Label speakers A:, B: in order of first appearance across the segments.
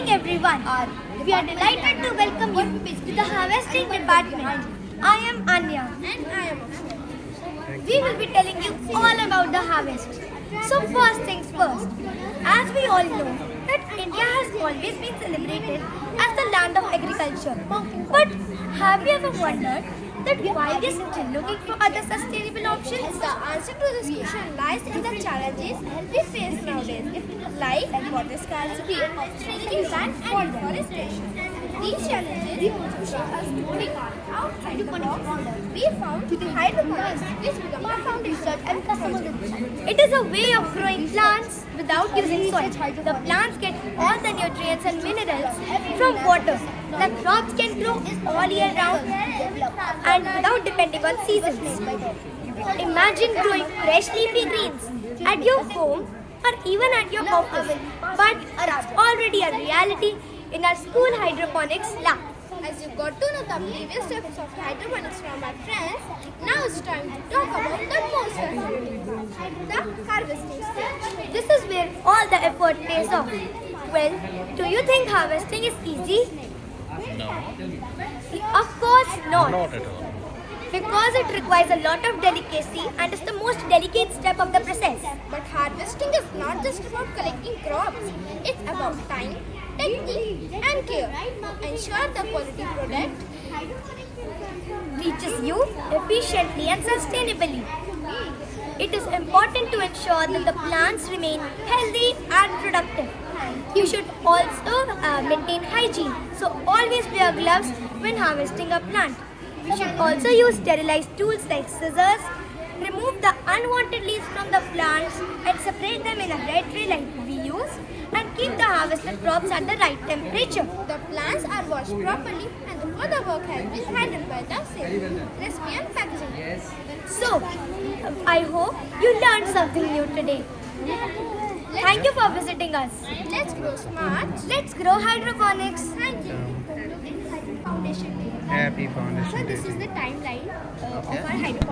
A: everyone. We are delighted to welcome you to the Harvesting Department. I am Anya.
B: And I am Akshay.
A: We will be telling you all about the harvest. So first things first, as we all know that India has always been celebrated as the land of agriculture. But have you ever wondered that why we are still looking for other sustainable options?
B: The answer to this question lies in the challenges we face nowadays, like water scarcity, shrinking land and deforestation. These challenges push us to think outside the box. We found the hydroponics, which becomes a foundation and customer.
A: It is a way of growing plants without using soil. The plants get all the nutrients and minerals from water. The crops can grow all year round and without depending on seasons. Imagine growing fresh leafy greens at your home or even at your office, but it's already a reality in our school hydroponics lab.
B: As you got to know the previous steps of hydroponics from our friends, now it's time to talk about the most fascinating part, the harvesting stage.
A: This is where all the effort pays off. Well, do you think harvesting is easy?
C: No,
A: Of course not.
C: not at all.
A: Because it requires a lot of delicacy and is the most delicate step of the process.
B: But harvesting is not just about collecting crops, it's about time, technique, and care. Ensure the quality product
A: Reaches you efficiently and sustainably. It is important to ensure that the plants remain healthy and productive. You should also maintain hygiene, so always wear gloves when harvesting a plant. We should also use sterilized tools like scissors, remove the unwanted leaves from the plants and separate them in a red tray like we use, and keep the harvested crops at the right temperature.
B: The plants are washed properly and the further work has been handled by the same recipe and packaging.
A: So, I hope you learned something new today. Thank you for visiting us.
B: Let's grow smart.
A: Let's grow hydroponics.
B: Thank you. Foundation Day.
C: Happy
B: So
C: Foundation
B: this
C: Day.
B: is the timeline of our hydroponics.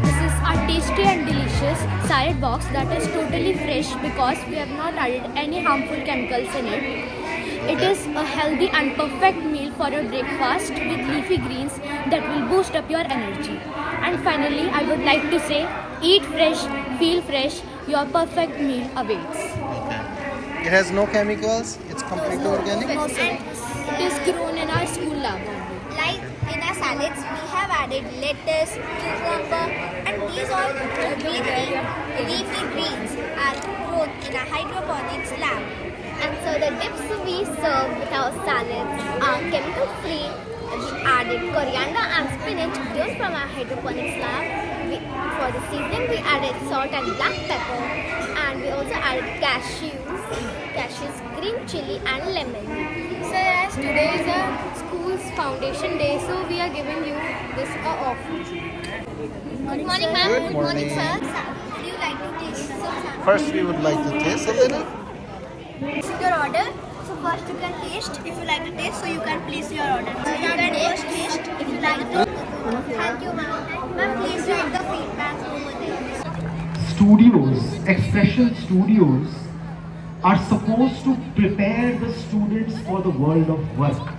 D: This is our tasty and delicious salad box that is totally fresh because we have not added any harmful chemicals in it. It is a healthy and perfect meal for your breakfast with leafy greens that will boost up your energy. And finally, I would like to say, eat fresh, feel fresh, your perfect meal awaits.
C: Okay. It has no chemicals. It's completely organic.
D: It is grown in our school lab.
B: Like in our salads, we have added lettuce, cucumber, and these all leafy greens are grown in a hydroponics lab.
A: And so the dips we serve with our salads are chemical free. We added coriander and spinach grown from our hydroponics lab. For the seasoning, we added salt and black pepper. And we also added cashews, green chili and lemon.
D: So as today is a school's foundation day, so we are giving you this offer.
A: Good morning, ma'am.
C: Good morning.
A: sir. Would you like to taste some?
C: First, we would like to taste a little.
A: This is your order. So first you can taste if you like to taste. So you can place your order. So you can first taste if you like to. Thank you, ma'am. Ma'am, please write the feedback over there.
E: Studios, expression studios, are supposed to prepare the students for the world of work.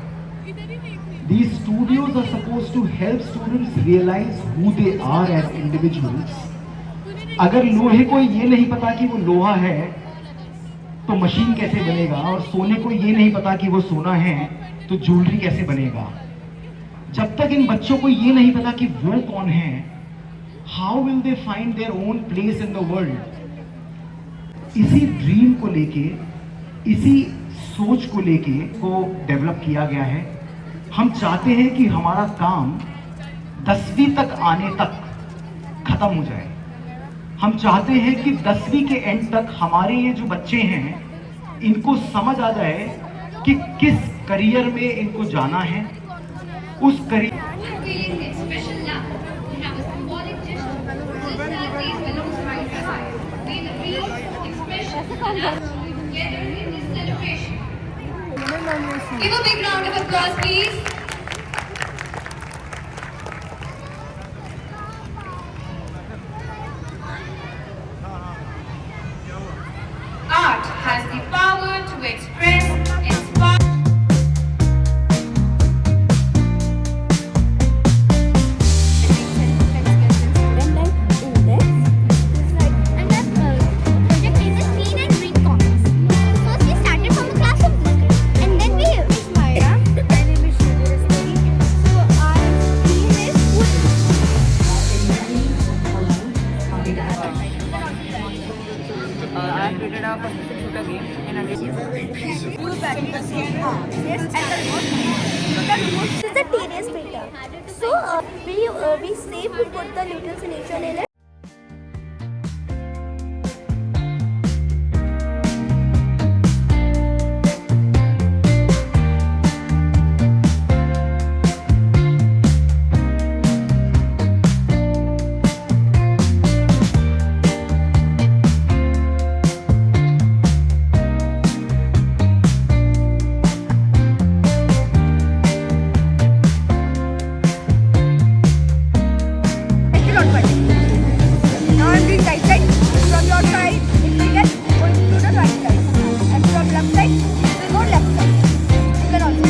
E: These studios are supposed to help students realize who they are as individuals. अगर लोहे को ये नहीं पता कि वो लोहा है, तो मशीन कैसे बनेगा? और सोने को ये नहीं पता कि वो सोना है, तो ज्वेलरी कैसे बनेगा? जब तक इन बच्चों को ये नहीं पता कि वो कौन है, how will they find their own place in the world? इसी ड्रीम को लेके, इसी सोच को लेके को डेवलप किया गया है। हम चाहते हैं कि हमारा काम 10वीं तक आने तक खत्म हो जाए। हम चाहते हैं कि 10वीं के एंड तक हमारे ये जो बच्चे हैं, इनको समझ आ जाए कि किस करियर में इनको जाना है, उस career
F: Give a big round of applause, please. Art has the power to express, inspire.
B: And that project name is Clean and Green Comics. First we started from the classroom and then we Myra. My name is Shivasthi. So our theme is food.
G: I have created a first shooter game in a
B: This is the tedious painter. So we save to put the little signature in it. Now I'm doing right side. From your side, it will get going to the right side. And from left side, it will go left side. You can also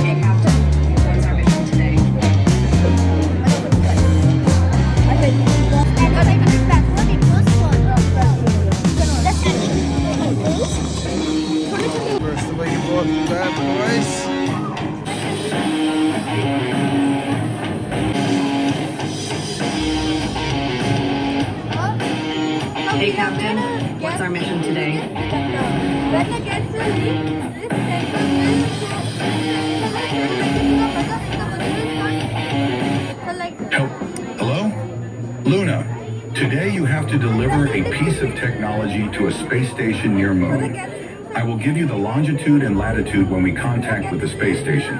B: take after. What's our mission today? And when I put it backward, it goes forward. That's it.
C: First the way you walk bad boys.
F: Hey, Captain. What's our mission today?
B: When the guests will leave, this table will like
H: Hello? Luna, today you have to deliver a piece of technology to a space station near Moon. I will give you the longitude and latitude when we contact with the space station.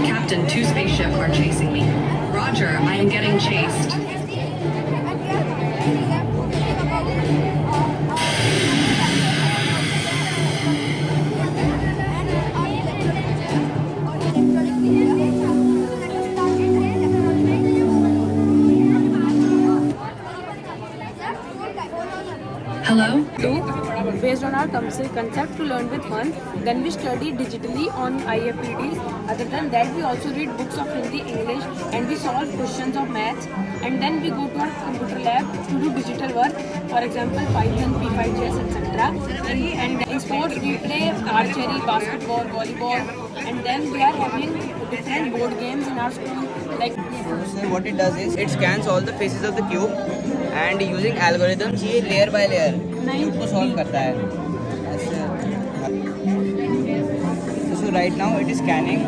F: Captain, 2 spaceships are chasing me. Roger, I am getting chased. Hello?
G: based on our concept to learn with fun. Then we study digitally on IFPDs. Other than that, we also read books of Hindi, English, and we solve questions of maths. And then we go to our computer lab to do digital work. For example, Python, P5, chess, etc. And in sports, we play archery, basketball, volleyball. And then we are having different board games in our school. Like
I: what it does is it scans all the faces of the cube and using algorithms ये layer by layer cube को solve करता है. So right now it is scanning